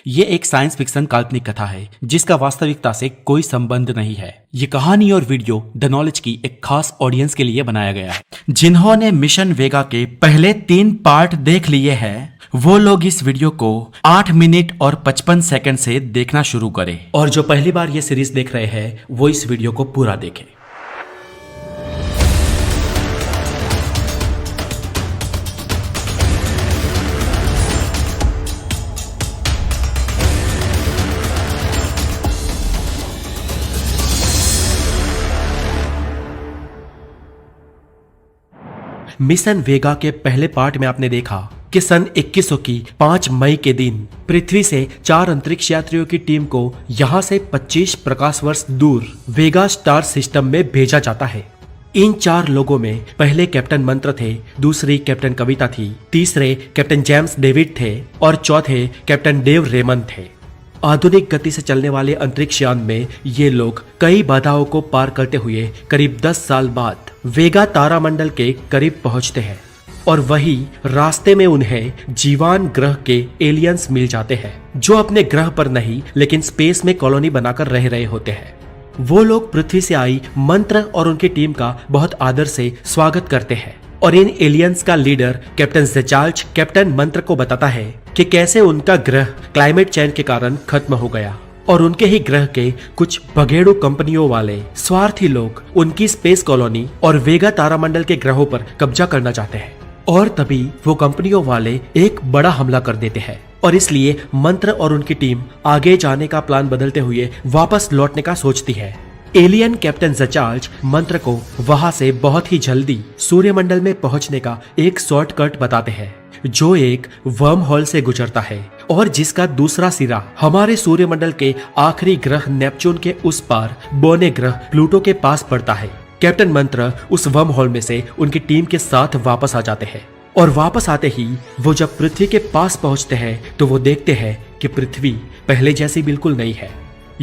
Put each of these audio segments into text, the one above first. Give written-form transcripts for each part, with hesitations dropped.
ये एक science fiction काल्पनिक कथा है जिसका वास्तविकता से कोई संबंध नहीं है। ये कहानी और वीडियो द नॉलेज की एक खास ऑडियंस के लिए बनाया गया है। जिन्होंने मिशन वेगा के पहले 3 पार्ट देख लिए हैं वो लोग इस वीडियो को 8 मिनट और 55 सेकंड से देखना शुरू करें, और जो पहली बार ये सीरीज देख रहे हैं वो इस वीडियो को पूरा देखें। मिशन वेगा के पहले पार्ट में आपने देखा कि सन 2100 की 5 मई के दिन पृथ्वी से 4 अंतरिक्ष यात्रियों की टीम को यहां से 25 प्रकाश वर्ष दूर वेगा स्टार सिस्टम में भेजा जाता है। इन 4 लोगों में पहले कैप्टन मंत्र थे, दूसरी कैप्टन कविता थी, तीसरे कैप्टन जेम्स डेविड थे और चौथे कैप्टन डेव रेमन थे। आधुनिक गति से चलने वाले अंतरिक्ष यान में ये लोग कई बाधाओं को पार करते हुए करीब 10 साल बाद वेगा तारामंडल के करीब पहुंचते हैं, और वही रास्ते में उन्हें जीवान ग्रह के एलियंस मिल जाते हैं जो अपने ग्रह पर नहीं लेकिन स्पेस में कॉलोनी बनाकर रह रहे होते हैं। वो लोग पृथ्वी से आई मंत्र और उनकी टीम का बहुत आदर से स्वागत करते हैं, और इन एलियंस का लीडर कैप्टन ज़ेचार्ज कैप्टन मंत्र को बताता है कि कैसे उनका ग्रह क्लाइमेट चेंज के कारण खत्म हो गया और उनके ही ग्रह के कुछ बगेड़ू कंपनियों वाले स्वार्थी लोग उनकी स्पेस कॉलोनी और वेगा तारामंडल के ग्रहों पर कब्जा करना चाहते हैं। और तभी वो कंपनियों वाले एक बड़ा हमला कर देते हैं, और इसलिए मंत्र और उनकी टीम आगे जाने का प्लान बदलते हुए वापस लौटने का सोचती है। एलियन कैप्टन ज़ेचार्ज मंत्र को वहां से बहुत ही जल्दी सूर्यमंडल में पहुंचने का एक शॉर्टकट बताते हैं जो एक वर्म होल से गुजरता है और जिसका दूसरा सिरा हमारे सूर्यमंडल के आखिरी ग्रह नेपच्यून के उस पार बौने ग्रह प्लूटो के पास पड़ता है। कैप्टन मंत्र उस वर्म होल में से उनकी टीम के साथ वापस आ जाते हैं, और वापस आते ही वो जब पृथ्वी के पास पहुंचते हैं तो वो देखते हैं कि पृथ्वी पहले जैसी बिल्कुल नहीं है।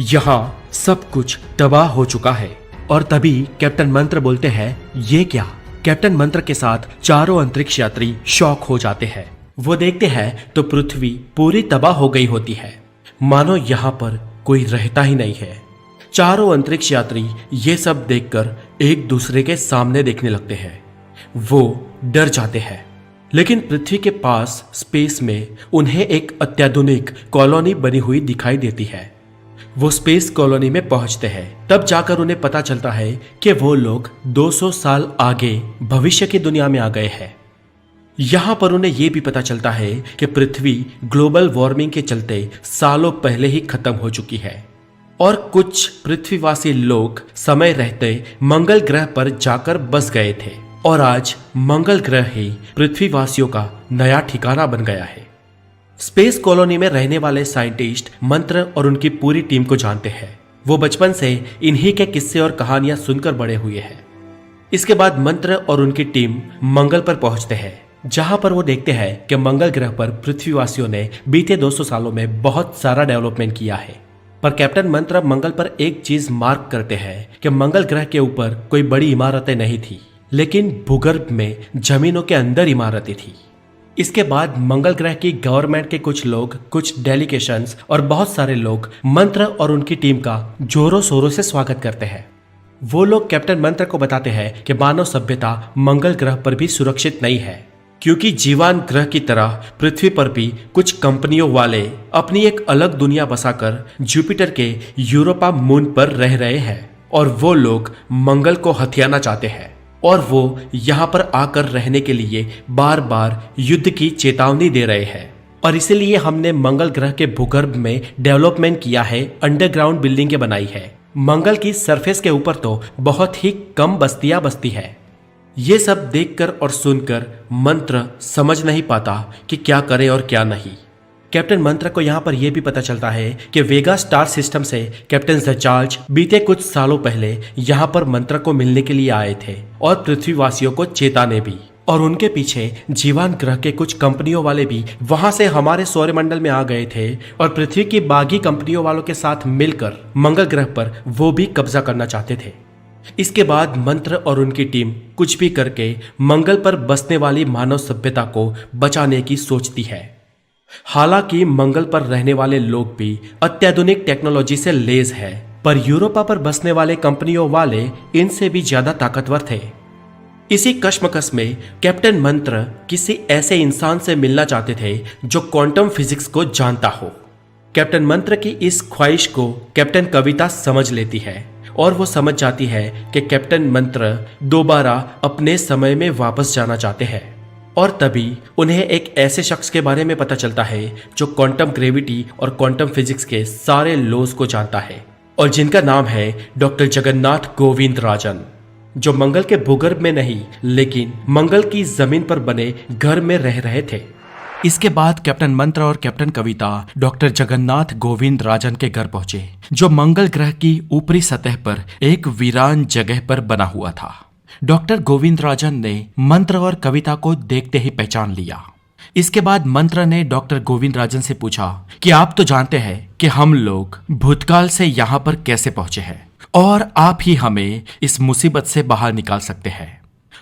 यहाँ सब कुछ तबाह हो चुका है। और तभी कैप्टन मंत्र बोलते हैं, ये क्या? कैप्टन मंत्र के साथ चारों अंतरिक्ष यात्री शॉक हो जाते हैं। वो देखते हैं तो पृथ्वी पूरी तबाह हो गई होती है, मानो यहाँ पर कोई रहता ही नहीं है। चारों अंतरिक्ष यात्री ये सब देखकर एक दूसरे के सामने देखने लगते हैं। वो डर जाते हैं, लेकिन पृथ्वी के पास स्पेस में उन्हें एक अत्याधुनिक कॉलोनी बनी हुई दिखाई देती है। वो स्पेस कॉलोनी में पहुंचते हैं, तब जाकर उन्हें पता चलता है कि वो लोग 200 साल आगे भविष्य की दुनिया में आ गए हैं। यहाँ पर उन्हें यह भी पता चलता है कि पृथ्वी ग्लोबल वार्मिंग के चलते सालों पहले ही खत्म हो चुकी है, और कुछ पृथ्वीवासी लोग समय रहते मंगल ग्रह पर जाकर बस गए थे, और आज मंगल ग्रह ही पृथ्वीवासियों का नया ठिकाना बन गया है। स्पेस कॉलोनी में रहने वाले साइंटिस्ट मंत्र और उनकी पूरी टीम को जानते हैं। वो बचपन से इन्हीं के किस्से और कहानियां सुनकर बड़े हुए हैं। इसके बाद मंत्र और उनकी टीम मंगल पर पहुंचते हैं, जहां पर वो देखते हैं कि मंगल ग्रह पर पृथ्वीवासियों ने बीते 200 सालों में बहुत सारा डेवलपमेंट किया है। पर कैप्टन मंत्र मंगल पर एक चीज मार्क करते हैं कि मंगल ग्रह के ऊपर कोई बड़ी इमारतें नहीं थी, लेकिन भूगर्भ में जमीनों के अंदर इमारतें थी। इसके बाद मंगल ग्रह की गवर्नमेंट के कुछ लोग, कुछ डेलीगेशंस और बहुत सारे लोग मंत्र और उनकी टीम का जोरों शोरों से स्वागत करते हैं। वो लोग कैप्टन मंत्र को बताते हैं कि मानव सभ्यता मंगल ग्रह पर भी सुरक्षित नहीं है, क्योंकि जीवान ग्रह की तरह पृथ्वी पर भी कुछ कंपनियों वाले अपनी एक अलग दुनिया बसाकर जुपिटर के यूरोपा मून पर रह रहे हैं, और वो लोग मंगल को हथियाना चाहते हैं, और वो यहाँ पर आकर रहने के लिए बार बार युद्ध की चेतावनी दे रहे हैं। और इसीलिए हमने मंगल ग्रह के भूगर्भ में डेवलपमेंट किया है, अंडरग्राउंड बिल्डिंगें बनाई है। मंगल की सरफेस के ऊपर तो बहुत ही कम बस्तियां बसती है। ये सब देखकर और सुनकर मंत्र समझ नहीं पाता कि क्या करे और क्या नहीं। कैप्टन मंत्र को यहाँ पर यह भी पता चलता है कि वेगा स्टार सिस्टम से कैप्टन ज़ेचार्ज बीते कुछ सालों पहले यहाँ पर मंत्र को मिलने के लिए आए थे, और पृथ्वीवासियों को चेताने भी। और उनके पीछे जीवान ग्रह के कुछ कंपनियों वाले भी वहां से हमारे सौरमंडल में आ गए थे, और पृथ्वी की बागी कंपनियों वालों के साथ मिलकर मंगल ग्रह पर वो भी कब्जा करना चाहते थे। इसके बाद मंत्र और उनकी टीम कुछ भी करके मंगल पर बसने वाली मानव सभ्यता को बचाने की सोचती है। हालांकि मंगल पर रहने वाले लोग भी अत्याधुनिक टेक्नोलॉजी से लैस है, पर यूरोपा पर बसने वाले कंपनियों वाले इनसे भी ज्यादा ताकतवर थे। इसी कश्मकश में कैप्टन मंत्र किसी ऐसे इंसान से मिलना चाहते थे जो क्वांटम फिजिक्स को जानता हो। कैप्टन मंत्र की इस ख्वाहिश को कैप्टन कविता समझ लेती है और वो समझ जाती है कि कैप्टन मंत्र दोबारा अपने समय में वापस जाना चाहते हैं। और तभी उन्हें एक ऐसे शख्स के बारे में पता चलता है जो क्वांटम ग्रेविटी और क्वांटम फिजिक्स के सारे लॉज को जानता है और जिनका नाम है डॉक्टर जगन्नाथ गोविंदराजन, जो मंगल के भूगर्भ में नहीं लेकिन मंगल की जमीन पर बने घर में रह रहे थे। इसके बाद कैप्टन मंत्र और कैप्टन कविता डॉक्टर जगन्नाथ गोविंदराजन के घर पहुंचे, जो मंगल ग्रह की ऊपरी सतह पर एक वीरान जगह पर बना हुआ था। डॉक्टर गोविंदराजन ने मंत्र और कविता को देखते ही पहचान लिया। इसके बाद मंत्र ने डॉक्टर गोविंदराजन से पूछा कि आप तो जानते हैं कि हम लोग भूतकाल से यहाँ पर कैसे पहुंचे हैं और आप ही हमें इस मुसीबत से बाहर निकाल सकते हैं।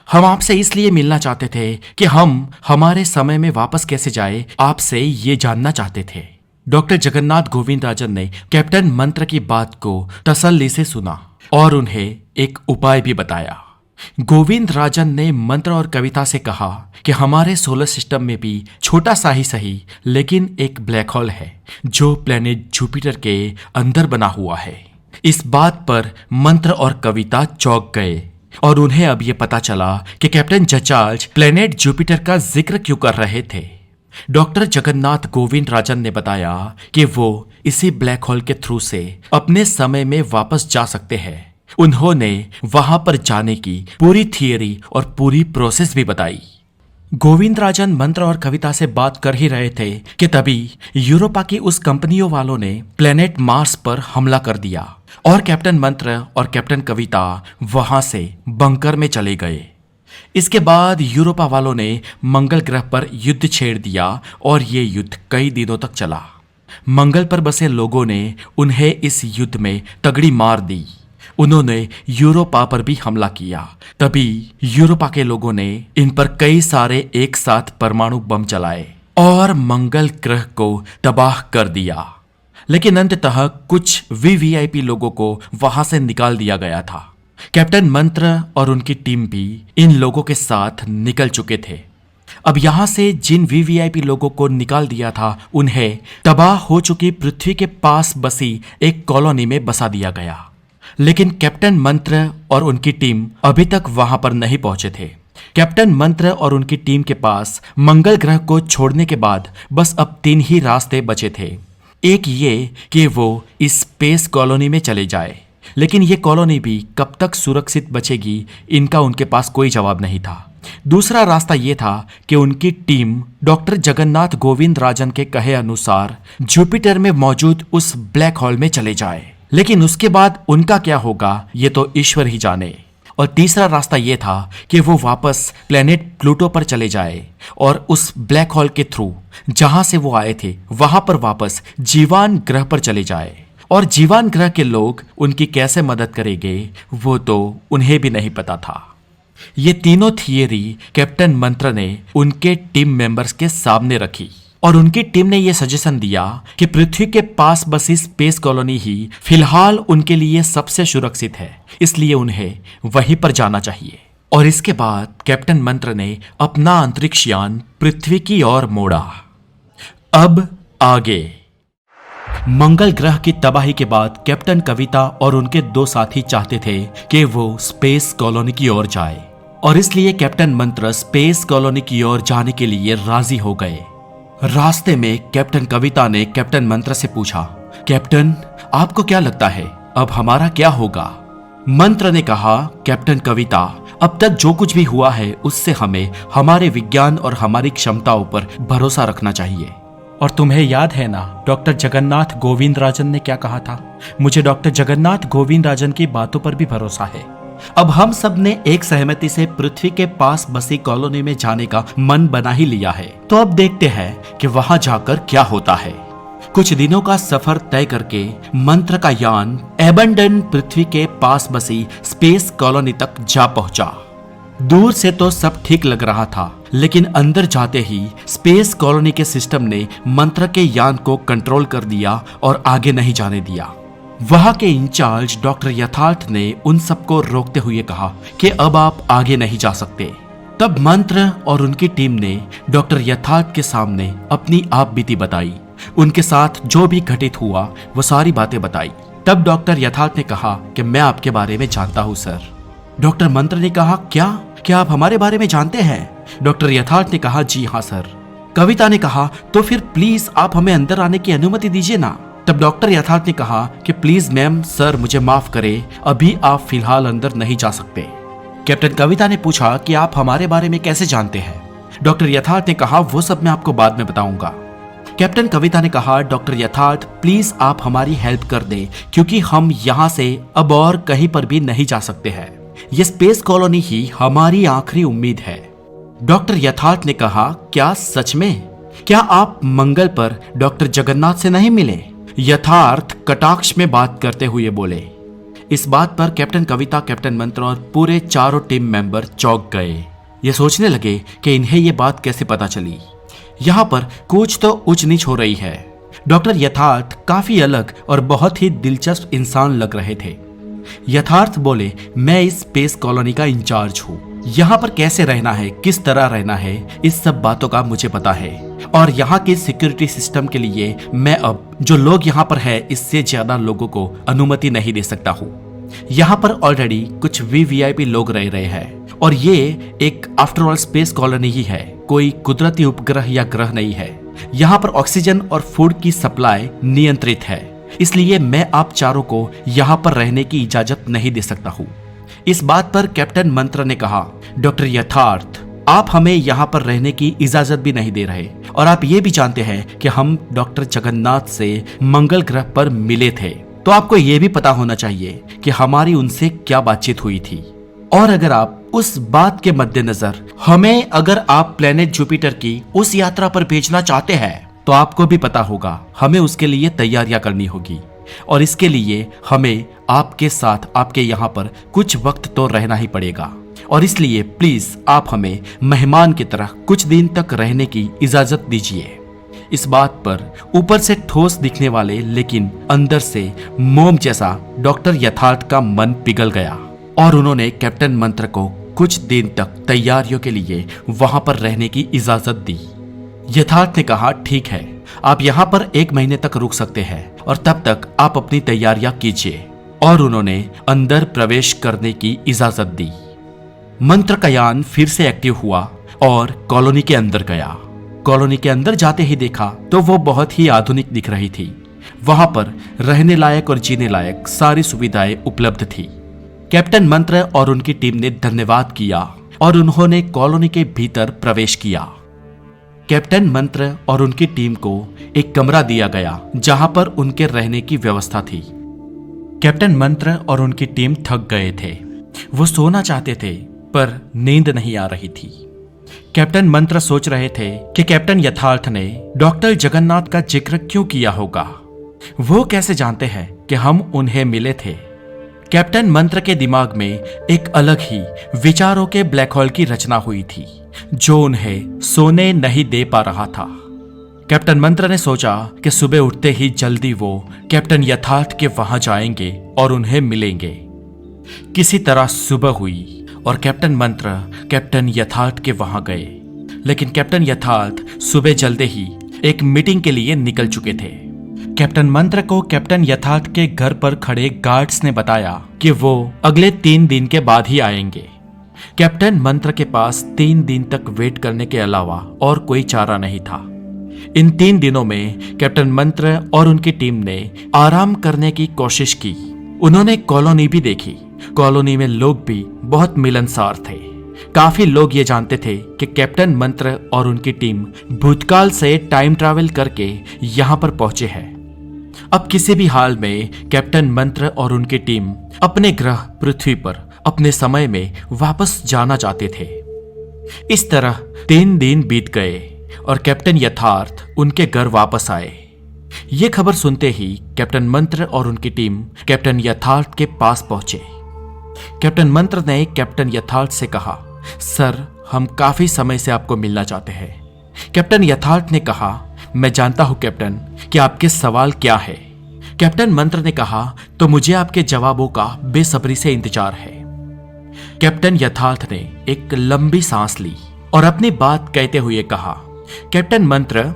हम आपसे इसलिए मिलना चाहते थे कि हम हमारे समय में वापस कैसे जाए, आपसे ये जानना चाहते थे। डॉक्टर जगन्नाथ गोविंदराजन ने कैप्टन मंत्र की बात को तसल्ली से सुना और उन्हें एक उपाय भी बताया। गोविंदराजन ने मंत्र और कविता से कहा कि हमारे सोलर सिस्टम में भी छोटा सा ही सही लेकिन एक ब्लैक होल है जो प्लेनेट जुपिटर के अंदर बना हुआ है। इस बात पर मंत्र और कविता चौंक गए और उन्हें अब यह पता चला कि कैप्टन जचार्ज प्लेनेट जुपिटर का जिक्र क्यों कर रहे थे। डॉक्टर जगन्नाथ गोविंदराजन ने बताया कि वो इसी ब्लैक होल के थ्रू से अपने समय में वापस जा सकते हैं। उन्होंने वहां पर जाने की पूरी थियरी और पूरी प्रोसेस भी बताई। गोविंदराजन मंत्र और कविता से बात कर ही रहे थे कि तभी यूरोपा की उस कंपनियों वालों ने प्लेनेट मार्स पर हमला कर दिया और कैप्टन मंत्र और कैप्टन कविता वहां से बंकर में चले गए। इसके बाद यूरोपा वालों ने मंगल ग्रह पर युद्ध छेड़ दिया और ये युद्ध कई दिनों तक चला। मंगल पर बसे लोगों ने उन्हें इस युद्ध में तगड़ी मार दी। उन्होंने यूरोपा पर भी हमला किया। तभी यूरोपा के लोगों ने इन पर कई सारे एक साथ परमाणु बम चलाए और मंगल ग्रह को तबाह कर दिया। लेकिन अंततः कुछ वीवीआईपी लोगों को वहां से निकाल दिया गया था। कैप्टन मंत्र और उनकी टीम भी इन लोगों के साथ निकल चुके थे। अब यहां से जिन वीवीआईपी लोगों को निकाल दिया था उन्हें तबाह हो चुकी पृथ्वी के पास बसी एक कॉलोनी में बसा दिया गया। लेकिन कैप्टन मंत्र और उनकी टीम अभी तक वहां पर नहीं पहुंचे थे। कैप्टन मंत्र और उनकी टीम के पास मंगल ग्रह को छोड़ने के बाद बस अब 3 ही रास्ते बचे थे। एक ये कि वो इस स्पेस कॉलोनी में चले जाए, लेकिन ये कॉलोनी भी कब तक सुरक्षित बचेगी इनका उनके पास कोई जवाब नहीं था। दूसरा रास्ता ये था कि उनकी टीम डॉक्टर जगन्नाथ गोविंदराजन के कहे अनुसार जुपिटर में मौजूद उस ब्लैक होल में चले जाए, लेकिन उसके बाद उनका क्या होगा ये तो ईश्वर ही जाने। और तीसरा रास्ता ये था कि वो वापस प्लेनेट प्लूटो पर चले जाए और उस ब्लैक होल के थ्रू जहां से वो आए थे वहां पर वापस जीवान ग्रह पर चले जाए। और जीवान ग्रह के लोग उनकी कैसे मदद करेंगे वो तो उन्हें भी नहीं पता था। ये तीनों थियरी कैप्टन मंत्र ने उनके टीम मेंबर्स के सामने रखी और उनकी टीम ने यह सजेशन दिया कि पृथ्वी के पास बसी स्पेस कॉलोनी ही फिलहाल उनके लिए सबसे सुरक्षित है, इसलिए उन्हें वहीं पर जाना चाहिए। और इसके बाद कैप्टन मंत्र ने अपना अंतरिक्ष यान पृथ्वी की ओर मोड़ा। अब आगे मंगल ग्रह की तबाही के बाद कैप्टन कविता और उनके 2 साथी चाहते थे कि वो स्पेस कॉलोनी की ओर जाए और इसलिए कैप्टन मंत्र स्पेस कॉलोनी की ओर जाने के लिए राजी हो गए। रास्ते में कैप्टन कविता ने कैप्टन मंत्र से पूछा, कैप्टन आपको क्या लगता है अब हमारा क्या होगा? मंत्र ने कहा, कैप्टन कविता अब तक जो कुछ भी हुआ है उससे हमें हमारे विज्ञान और हमारी क्षमताओं पर भरोसा रखना चाहिए। और तुम्हें याद है ना डॉक्टर जगन्नाथ गोविंदराजन ने क्या कहा था? मुझे डॉक्टर जगन्नाथ गोविंदराजन की बातों पर भी भरोसा है। अब हम सब ने एक सहमति से पृथ्वी के पास बसी कॉलोनी में जाने का मन बना ही लिया है, तो अब देखते हैं कि वहां जाकर क्या होता है। कुछ दिनों का सफर तय करके मंत्र का यान एबंडन पृथ्वी के पास बसी स्पेस कॉलोनी तक जा पहुंचा। दूर से तो सब ठीक लग रहा था, लेकिन अंदर जाते ही स्पेस कॉलोनी के सिस्टम ने मंत्र के यान को कंट्रोल कर दिया और आगे नहीं जाने दिया। वहां के इंचार्ज डॉक्टर यथार्थ ने उन सबको रोकते हुए कहा कि अब आप आगे नहीं जा सकते। तब मंत्र और उनकी टीम ने डॉक्टर यथार्थ के सामने अपनी आप बीती बताई, उनके साथ जो भी घटित हुआ वो सारी बातें बताई। तब डॉक्टर यथार्थ ने कहा कि मैं आपके बारे में जानता हूं सर। डॉक्टर मंत्र ने कहा, क्या आप हमारे बारे में जानते हैं? डॉक्टर यथार्थ ने कहा, जी हाँ सर। कविता ने कहा, तो फिर प्लीज आप हमें अंदर आने की अनुमति दीजिए ना। तब डॉक्टर यथार्थ ने कहा कि प्लीज मैम सर मुझे माफ करें, अभी आप फिलहाल अंदर नहीं जा सकते। कैप्टन कविता ने पूछा कि आप हमारे बारे में कैसे जानते हैं? डॉक्टर यथार्थ ने कहा, वो सब मैं आपको बाद में बताऊंगा। कैप्टन कविता ने कहा, डॉक्टर यथार्थ प्लीज आप हमारी हेल्प कर दें, क्योंकि हम यहाँ से अब और कहीं पर भी नहीं जा सकते हैं। ये स्पेस कॉलोनी ही हमारी आखिरी उम्मीद है। डॉक्टर यथार्थ ने कहा, क्या सच में? क्या आप मंगल पर डॉक्टर जगन्नाथ से नहीं मिले? यथार्थ कटाक्ष में बात करते हुए बोले। इस बात पर कैप्टन कविता, कैप्टन मंत्र और पूरे चारों टीम मेंबर चौंक गए। ये सोचने लगे कि इन्हें ये बात कैसे पता चली। यहाँ पर कुछ तो ऊंच नीच हो रही है। डॉक्टर यथार्थ काफी अलग और बहुत ही दिलचस्प इंसान लग रहे थे। यथार्थ बोले, मैं इस स्पेस कॉलोनी का इंचार्ज हूँ। यहाँ पर कैसे रहना है, किस तरह रहना है, इस सब बातों का मुझे पता है। और यहाँ के सिक्योरिटी सिस्टम के लिए मैं अब जो लोग यहाँ पर है इससे ज्यादा लोगों को अनुमति नहीं दे सकता हूँ। यहाँ पर ऑलरेडी कुछ वीवीआईपी लोग रह रहे हैं और ये एक आफ्टर ऑल स्पेस कॉलोनी ही है, कोई कुदरती उपग्रह या ग्रह नहीं है। यहाँ पर ऑक्सीजन और फूड की सप्लाई नियंत्रित है, इसलिए मैं आप चारों को यहाँ पर रहने की इजाजत नहीं दे सकता हूँ। इस बात पर कैप्टन मंत्र ने कहा, डॉक्टर यथार्थ आप हमें यहाँ पर रहने की इजाजत भी नहीं दे रहे और आप ये भी जानते हैं कि हम डॉक्टर जगन्नाथ से मंगल ग्रह पर मिले थे, तो आपको ये भी पता होना चाहिए कि हमारी उनसे क्या बातचीत हुई थी। और अगर आप उस बात के मद्देनजर हमें अगर आप प्लेनेट जुपिटर की उस यात्रा पर भेजना चाहते हैं तो आपको भी पता होगा हमें उसके लिए तैयारियां करनी होगी और इसके लिए हमें आपके साथ आपके यहाँ पर कुछ वक्त तो रहना ही पड़ेगा और इसलिए प्लीज आप हमें मेहमान की तरह कुछ दिन तक रहने की इजाजत दीजिए। इस बात पर ऊपर से ठोस दिखने वाले लेकिन अंदर से मोम जैसा डॉक्टर यथार्थ का मन पिघल गया और उन्होंने कैप्टन मंत्र को कुछ दिन तक तैयारियों के लिए वहां पर रहने की इजाजत दी। यथार्थ ने कहा, ठीक है, आप यहाँ पर 1 महीने तक रुक सकते हैं और तब तक आप अपनी तैयारियां कीजिए और उन्होंने अंदर प्रवेश करने की इजाजत दी। मंत्र का यान फिर से एक्टिव हुआ और कॉलोनी के अंदर गया। कॉलोनी के अंदर जाते ही देखा तो वो बहुत ही आधुनिक दिख रही थी। वहां पर रहने लायक और जीने लायक सारी सुविधाएं उपलब्ध थी। कैप्टन मंत्र और उनकी टीम ने धन्यवाद किया और उन्होंने कॉलोनी के भीतर प्रवेश किया। कैप्टन मंत्र और उनकी टीम को एक कमरा दिया गया जहां पर उनके रहने की व्यवस्था थी। कैप्टन मंत्र और उनकी टीम थक गए थे, वो सोना चाहते थे पर नींद नहीं आ रही थी। कैप्टन मंत्र सोच रहे थे कि कैप्टन यथार्थ ने डॉक्टर जगन्नाथ का जिक्र क्यों किया होगा, वो कैसे जानते हैं कि हम उन्हें मिले थे। कैप्टन मंत्र के दिमाग में एक अलग ही विचारों के ब्लैक होल की रचना हुई थी जो उन्हें सोने नहीं दे पा रहा था। कैप्टन मंत्र ने सोचा कि सुबह उठते ही जल्दी वो कैप्टन यथार्थ के वहां जाएंगे और उन्हें मिलेंगे। किसी तरह सुबह हुई और कैप्टन मंत्र कैप्टन यथार्थ के वहां गए, लेकिन कैप्टन यथार्थ सुबह जल्दी ही एक मीटिंग के लिए निकल चुके थे। कैप्टन मंत्र को कैप्टन यथार्थ के घर पर खड़े गार्ड्स ने बताया कि वो अगले 3 दिन के बाद ही आएंगे। कैप्टन मंत्र के पास 3 दिन तक वेट करने के अलावा और कोई चारा नहीं था। इन 3 दिनों में कैप्टन मंत्र और उनकी टीम ने आराम करने की कोशिश की। उन्होंने कॉलोनी भी देखी। कॉलोनी में लोग भी बहुत मिलनसार थे। काफी लोग ये जानते थे कि कैप्टन मंत्र और उनकी टीम भूतकाल से टाइम ट्रैवल करके यहाँ पर पहुंचे हैं। अब किसी भी हाल में कैप्टन मंत्र और उनकी टीम अपने ग्रह पृथ्वी पर अपने समय में वापस जाना चाहते थे। इस तरह 3 दिन बीत गए और कैप्टन यथार्थ उनके घर वापस आए। ये खबर सुनते ही कैप्टन मंत्र और उनकी टीम कैप्टन यथार्थ के पास पहुंचे। कैप्टन मंत्र ने कैप्टन यथार्थ से कहा सर, हम काफी समय से आपको मिलना चाहते हैं। कैप्टन यथार्थ ने कहा, मैं जानता हूं कैप्टन कि आपके सवाल क्या है। कैप्टन मंत्र ने कहा, तो मुझे आपके जवाबों का बेसब्री से इंतजार है। कैप्टन यथार्थ ने एक लंबी सांस ली और अपनी बात कहते हुए कहा, कैप्टन मंत्र,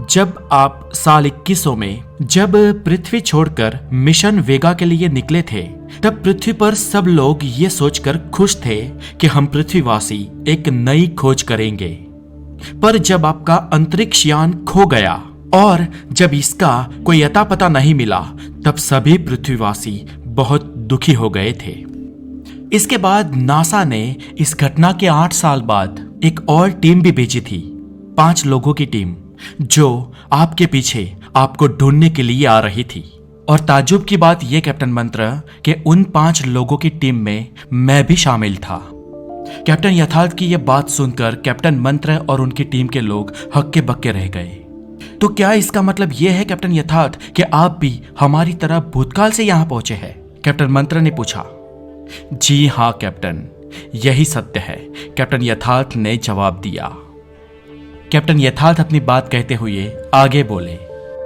जब आप साल 2100 में जब पृथ्वी छोड़कर मिशन वेगा के लिए निकले थे, तब पृथ्वी पर सब लोग ये सोचकर खुश थे कि हम पृथ्वीवासी एक नई खोज करेंगे। पर जब आपका अंतरिक्ष यान खो गया और जब इसका कोई अता पता नहीं मिला, तब सभी पृथ्वीवासी बहुत दुखी हो गए थे। इसके बाद नासा ने इस घटना के 8 साल बाद एक और टीम भी भेजी थी, 5 लोगों की टीम, जो आपके पीछे आपको ढूंढने के लिए आ रही थी। और ताज्जुब की बात यह कैप्टन मंत्र कि उन 5 लोगों की टीम में मैं भी शामिल था। कैप्टन यथार्थ की यह बात सुनकर कैप्टन मंत्र और उनकी टीम के लोग हक्के बक्के रह गए। तो क्या इसका मतलब यह है कैप्टन यथार्थ कि आप भी हमारी तरह भूतकाल से यहां पहुंचे हैं? कैप्टन मंत्र ने पूछा। जी हां कैप्टन, यही सत्य है, कैप्टन यथार्थ ने जवाब दिया। कैप्टन यथार्थ अपनी बात कहते हुए आगे बोले,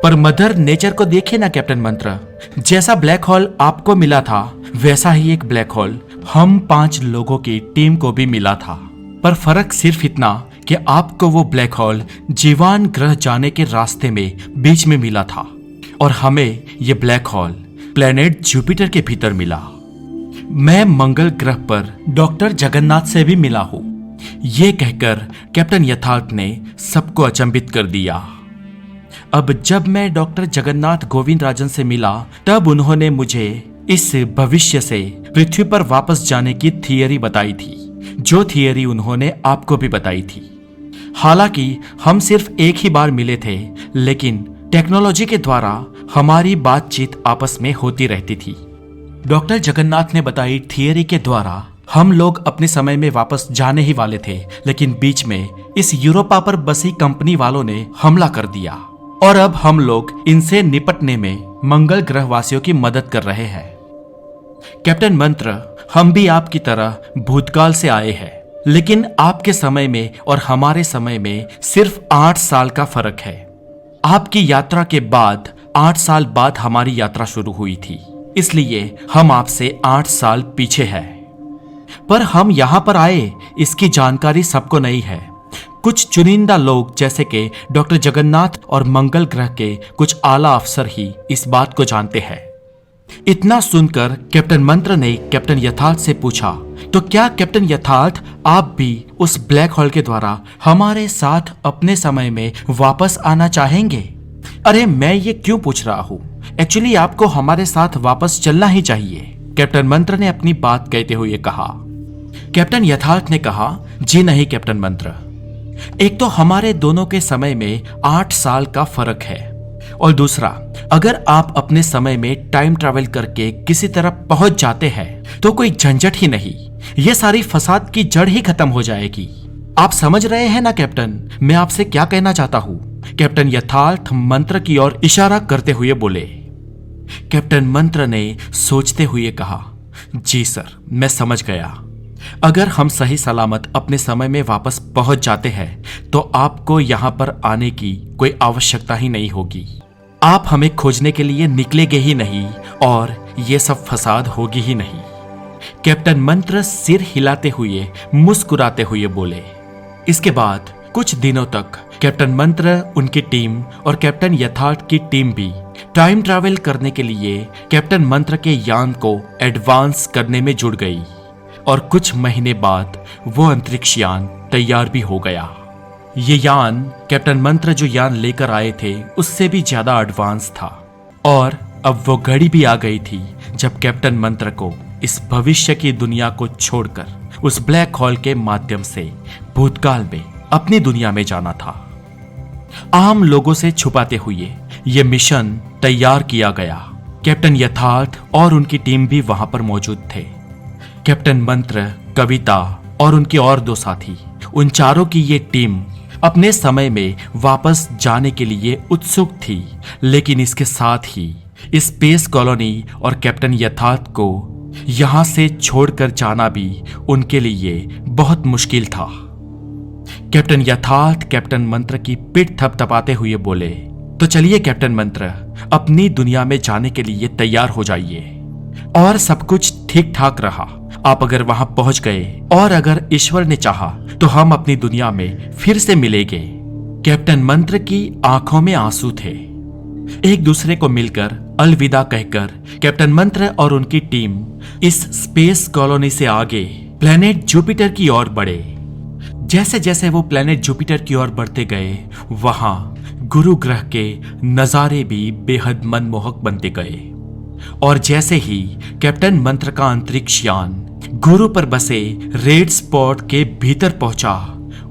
पर मदर नेचर को देखिए ना कैप्टन मंत्र, जैसा ब्लैक होल आपको मिला था वैसा ही एक ब्लैक होल हम 5 लोगों की टीम को भी मिला था। पर फर्क सिर्फ इतना कि आपको वो ब्लैक होल जीवान ग्रह जाने के रास्ते में बीच में मिला था और हमें ये ब्लैक होल प्लेनेट जुपिटर के भीतर मिला। मैं मंगल ग्रह पर डॉक्टर जगन्नाथ से भी मिला हूं। ये कहकर कैप्टन यथार्थ ने सबको अचंभित कर दिया। अब जब मैं डॉक्टर जगन्नाथ गोविंद राजन से मिला, तब उन्होंने मुझे इस भविष्य से पृथ्वी पर वापस जाने की थियरी बताई थी, जो थियरी उन्होंने आपको भी बताई थी। हालांकि हम सिर्फ एक ही बार मिले थे, लेकिन टेक्नोलॉजी के द्वारा हमारी बातचीत आपस में होती रहती थी। डॉक्टर जगन्नाथ ने बताई थियरी के द्वारा हम लोग अपने समय में वापस जाने ही वाले थे, लेकिन बीच में इस यूरोपा पर बसी कंपनी वालों ने हमला कर दिया और अब हम लोग इनसे निपटने में मंगल ग्रह वासियों की मदद कर रहे हैं। कैप्टन मंत्र, हम भी आपकी तरह भूतकाल से आए हैं, लेकिन आपके समय में और हमारे समय में सिर्फ 8 साल का फर्क है। आपकी यात्रा के बाद 8 साल बाद हमारी यात्रा शुरू हुई थी, इसलिए हम आपसे 8 साल पीछे हैं। पर हम यहां पर आए, इसकी जानकारी सबको नहीं है। कुछ चुनिंदा लोग जैसे कि डॉक्टर जगन्नाथ और मंगल ग्रह के कुछ आला अफसर ही इस बात को जानते हैं। इतना सुनकर कैप्टन मंत्र ने कैप्टन यथार्थ से पूछा, तो क्या कैप्टन यथार्थ आप भी उस ब्लैक होल के द्वारा हमारे साथ अपने समय में वापस आना चाहेंगे? अरे मैं ये क्यों पूछ रहा हूँ, एक्चुअली आपको हमारे साथ वापस चलना ही चाहिए, कैप्टन मंत्र ने अपनी बात कहते हुए कहा। कैप्टन यथार्थ ने कहा, जी नहीं कैप्टन मंत्र, एक तो हमारे दोनों के समय में 8 साल का फर्क है, और दूसरा, अगर आप अपने समय में टाइम ट्रैवल करके किसी तरह पहुंच जाते हैं तो कोई झंझट ही नहीं, ये सारी फसाद की जड़ ही खत्म हो जाएगी। आप समझ रहे हैं ना कैप्टन, मैं आपसे क्या कहना चाहता हूं? कैप्टन यथार्थ मंत्र की ओर इशारा करते हुए बोले। कैप्टन मंत्र ने सोचते हुए कहा, जी सर, मैं समझ गया। अगर हम सही सलामत अपने समय में वापस पहुंच जाते हैं तो आपको यहां पर आने की कोई आवश्यकता ही नहीं होगी। आप हमें खोजने के लिए निकलेंगे ही नहीं और ये सब फसाद होगी ही नहीं। कैप्टन मंत्र सिर हिलाते हुए मुस्कुराते हुए बोले। इसके बाद कुछ दिनों तक कैप्टन मंत्र, उनकी टीम और कैप्टन यथार्थ की टीम भी टाइम ट्रैवल करने के लिए कैप्टन मंत्र के यान को एडवांस करने में जुड़ गई और कुछ महीने बाद वो अंतरिक्ष यान तैयार भी हो गया। ये यान कैप्टन मंत्र जो यान लेकर आए थे उससे भी ज्यादा एडवांस था और अब वो घड़ी भी आ गई थी जब कैप्टन मंत्र को इस भविष्य की दुनिया को छोड़कर उस ब्लैक होल के माध्यम से भूतकाल में अपनी दुनिया में जाना था। आम लोगों से छुपाते हुए ये मिशन तैयार किया गया। कैप्टन यथार्थ और उनकी टीम भी वहां पर मौजूद थे। कैप्टन मंत्र, कविता और उनके और 2 साथी, उन चारों की ये टीम अपने समय में वापस जाने के लिए उत्सुक थी, लेकिन इसके साथ ही स्पेस कॉलोनी और कैप्टन यथार्थ को यहां से छोड़कर जाना भी उनके लिए बहुत मुश्किल था। कैप्टन यथार्थ कैप्टन मंत्र की पीठ थपथपाते हुए बोले, तो चलिए कैप्टन मंत्र, अपनी दुनिया में जाने के लिए तैयार हो जाइए। और सब कुछ ठीक ठाक रहा। आप अगर वहां पहुंच गए और अगर ईश्वर ने चाहा तो हम अपनी दुनिया में फिर से मिलेंगे। कैप्टन मंत्र की आंखों में आंसू थे। एक दूसरे को मिलकर अलविदा कहकर कैप्टन मंत्र और उनकी टीम इस स्पेस कॉलोनी से आगे प्लेनेट जुपिटर की ओर बढ़े। जैसे जैसे वो प्लेनेट जुपिटर की ओर बढ़ते गए, वहां गुरु ग्रह के नजारे भी बेहद मनमोहक बनते गए। और जैसे ही कैप्टन मंत्र का अंतरिक्ष यान गुरु पर बसे रेड स्पॉट के भीतर पहुंचा,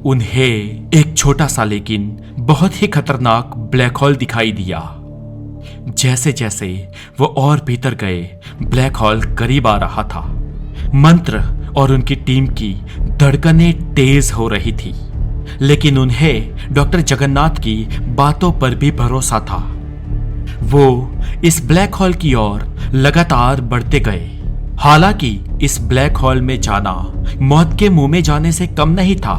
उन्हें एक छोटा सा लेकिन बहुत ही खतरनाक ब्लैक होल दिखाई दिया। जैसे जैसे वो और भीतर गए, ब्लैक होल करीब आ रहा था। मंत्र और उनकी टीम की धड़कनें तेज हो रही थी, लेकिन उन्हें डॉक्टर जगन्नाथ की बातों पर भी भरोसा था। वो इस ब्लैक होल की ओर लगातार बढ़ते गए। हालांकि इस ब्लैक होल में जाना मौत के मुंह में जाने से कम नहीं था।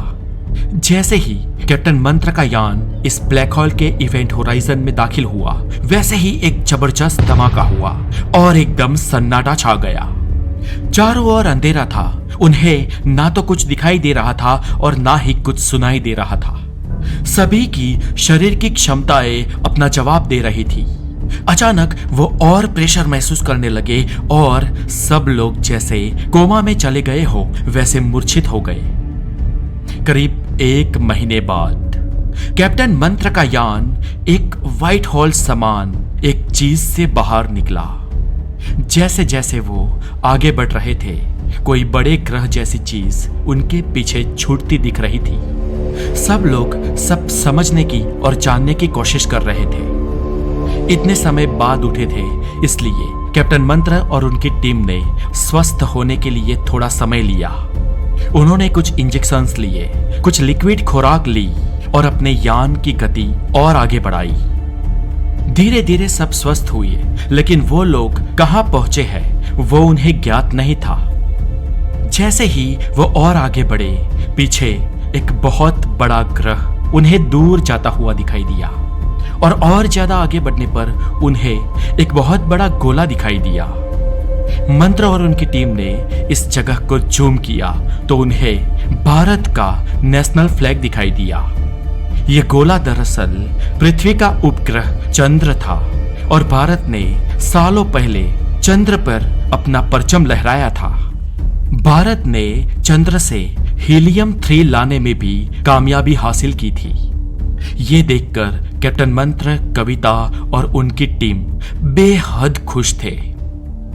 जैसे ही कैप्टन मंत्र का यान इस ब्लैक होल के इवेंट होराइजन में दाखिल हुआ, वैसे ही एक जबरदस्त धमाका हुआ और एकदम सन्नाटा छा गया। चारों ओर अंधेरा था। उन्हें ना तो कुछ दिखाई दे रहा था और ना ही कुछ सुनाई दे रहा था। सभी की शरीर की क्षमताएं अपना जवाब दे रही थी। अचानक वो और प्रेशर महसूस करने लगे और सब लोग जैसे कोमा में चले गए हो वैसे मूर्छित हो गए। करीब 1 महीने बाद कैप्टन मंत्र का यान एक व्हाइट होल समान एक चीज से बाहर निकला। जैसे जैसे वो आगे बढ़ रहे थे, कोई बड़े ग्रह जैसी चीज उनके पीछे छूटती दिख रही थी। सब लोग सब समझने की और जानने की कोशिश कर रहे थे। इतने समय बाद उठे थे, इसलिए कैप्टन मंत्र और उनकी टीम ने स्वस्थ होने के लिए थोड़ा समय लिया। उन्होंने कुछ इंजेक्शंस लिए, कुछ लिक्विड खुराक ली और अपने यान की गति और आगे बढ़ाई। धीरे धीरे सब स्वस्थ हुए, लेकिन वो लोग कहां पहुंचे हैं वो उन्हें ज्ञात नहीं था। जैसे ही वो और आगे बढ़े, पीछे एक बहुत बड़ा ग्रह उन्हें दूर जाता हुआ दिखाई दिया और ज्यादा आगे बढ़ने पर उन्हें एक बहुत बड़ा गोला दिखाई दिया। मंत्र और उनकी टीम ने इस जगह को जूम किया तो उन्हें भारत का नेशनल फ्लैग दिखाई दिया। यह गोला दरअसल पृथ्वी का उपग्रह चंद्र था और भारत ने सालों पहले चंद्र पर अपना परचम लहराया था। भारत ने चंद्र से हीलियम 3 लाने में भी कामयाबी हासिल की थी। ये देखकर कैप्टन मंत्र, कविता और उनकी टीम बेहद खुश थे।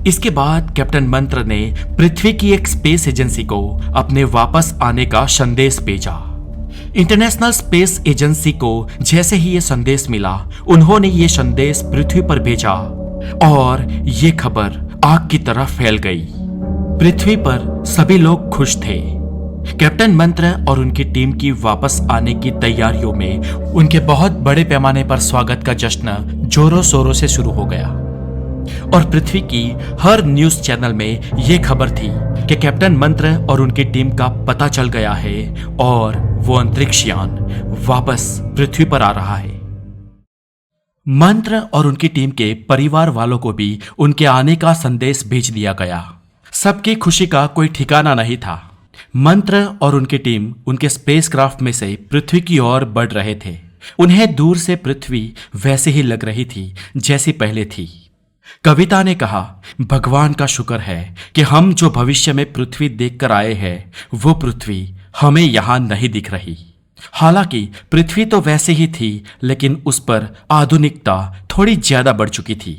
इसके बाद कैप्टन मंत्र ने पृथ्वी की एक स्पेस एजेंसी को अपने वापस आने का संदेश भेजा। इंटरनेशनल स्पेस एजेंसी को जैसे ही ये संदेश मिला, उन्होंने ये संदेश पृथ्वी पर भेजा और ये खबर आग की तरह फैल गई। पृथ्वी पर सभी लोग खुश थे। कैप्टन मंत्र और उनकी टीम की वापस आने की तैयारियों में उनके बहुत बड़े पैमाने पर स्वागत का जश्न जोरों शोरों से शुरू हो गया और पृथ्वी की हर न्यूज चैनल में यह खबर थी कि कैप्टन मंत्र और उनकी टीम का पता चल गया है और वो अंतरिक्ष यान वापस पृथ्वी पर आ रहा है। मंत्र और उनकी टीम के परिवार वालों को भी उनके आने का संदेश भेज दिया गया। सबकी खुशी का कोई ठिकाना नहीं था। मंत्र और उनकी टीम उनके स्पेसक्राफ्ट में से पृथ्वी की ओर बढ़ रहे थे। उन्हें दूर से पृथ्वी वैसे ही लग रही थी जैसी पहले थी। कविता ने कहा, भगवान का शुक्र है कि हम जो भविष्य में पृथ्वी देखकर आए हैं वो पृथ्वी हमें यहां नहीं दिख रही। हालांकि पृथ्वी तो वैसे ही थी, लेकिन उस पर आधुनिकता थोड़ी ज्यादा बढ़ चुकी थी।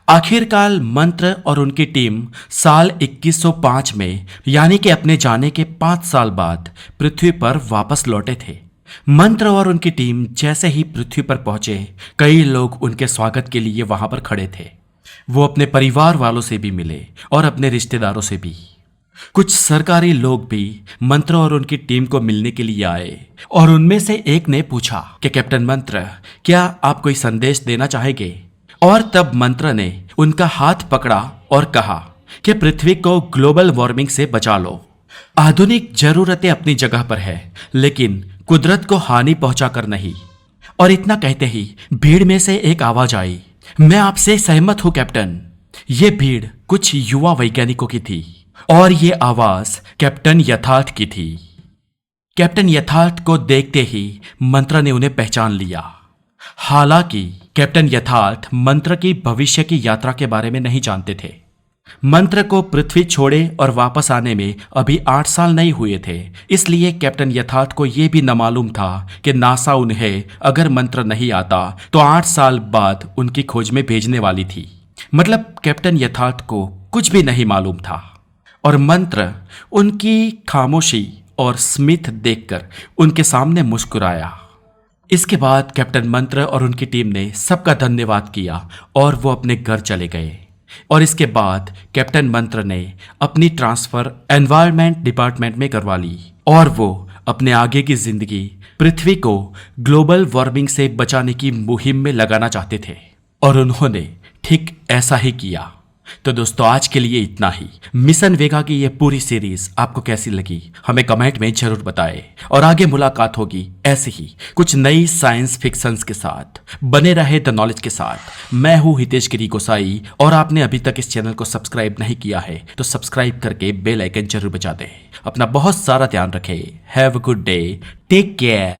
आखिरकार मंत्र और उनकी टीम साल 2105 में, यानी कि अपने जाने के 5 साल बाद पृथ्वी पर वापस लौटे थे। मंत्र और उनकी टीम जैसे ही पृथ्वी पर पहुंचे, कई लोग उनके स्वागत के लिए वहां पर खड़े थे। वो अपने परिवार वालों से भी मिले और अपने रिश्तेदारों से भी। कुछ सरकारी लोग भी मंत्र और उनकी टीम को मिलने के लिए आए और उनमें से एक ने पूछा कि कैप्टन मंत्र, क्या आप कोई संदेश देना चाहेंगे? और तब मंत्र ने उनका हाथ पकड़ा और कहा, कि पृथ्वी को ग्लोबल वार्मिंग से बचा लो। आधुनिक जरूरतें अपनी जगह पर है, लेकिन कुदरत को हानि पहुंचाकर नहीं। और इतना कहते ही भीड़ में से एक आवाज आई, मैं आपसे सहमत हूं कैप्टन। ये भीड़ कुछ युवा वैज्ञानिकों की थी और ये आवाज कैप्टन यथार्थ की थी। कैप्टन यथार्थ को देखते ही मंत्रा ने उन्हें पहचान लिया। हालांकि कैप्टन यथार्थ मंत्र की भविष्य की यात्रा के बारे में नहीं जानते थे। मंत्र को पृथ्वी छोड़े और वापस आने में अभी 8 साल नहीं हुए थे, इसलिए कैप्टन यथार्थ को यह भी न मालूम था कि नासा उन्हें अगर मंत्र नहीं आता तो 8 साल बाद उनकी खोज में भेजने वाली थी। मतलब कैप्टन यथार्थ को कुछ भी नहीं मालूम था। और मंत्र उनकी खामोशी और स्मिथ देखकर उनके सामने मुस्कुराया। इसके बाद कैप्टन मंत्र और उनकी टीम ने सबका धन्यवाद किया और वो अपने घर चले गए। और इसके बाद कैप्टन मंत्र ने अपनी ट्रांसफर एनवायरनमेंट डिपार्टमेंट में करवा ली और वो अपने आगे की जिंदगी पृथ्वी को ग्लोबल वार्मिंग से बचाने की मुहिम में लगाना चाहते थे। और उन्होंने ठीक ऐसा ही किया। तो दोस्तों, आज के लिए इतना ही। मिशन वेगा की ये पूरी सीरीज आपको कैसी लगी हमें कमेंट में जरूर बताएं। और आगे मुलाकात होगी ऐसे ही कुछ नई साइंस फिक्शंस के साथ। बने रहे द नॉलेज के साथ। मैं हूं हितेश गिरी गोसाई और आपने अभी तक इस चैनल को सब्सक्राइब नहीं किया है तो सब्सक्राइब करके बेल आइकन जरूर बजा दें। अपना बहुत सारा ध्यान रखें। Have a good day, take care.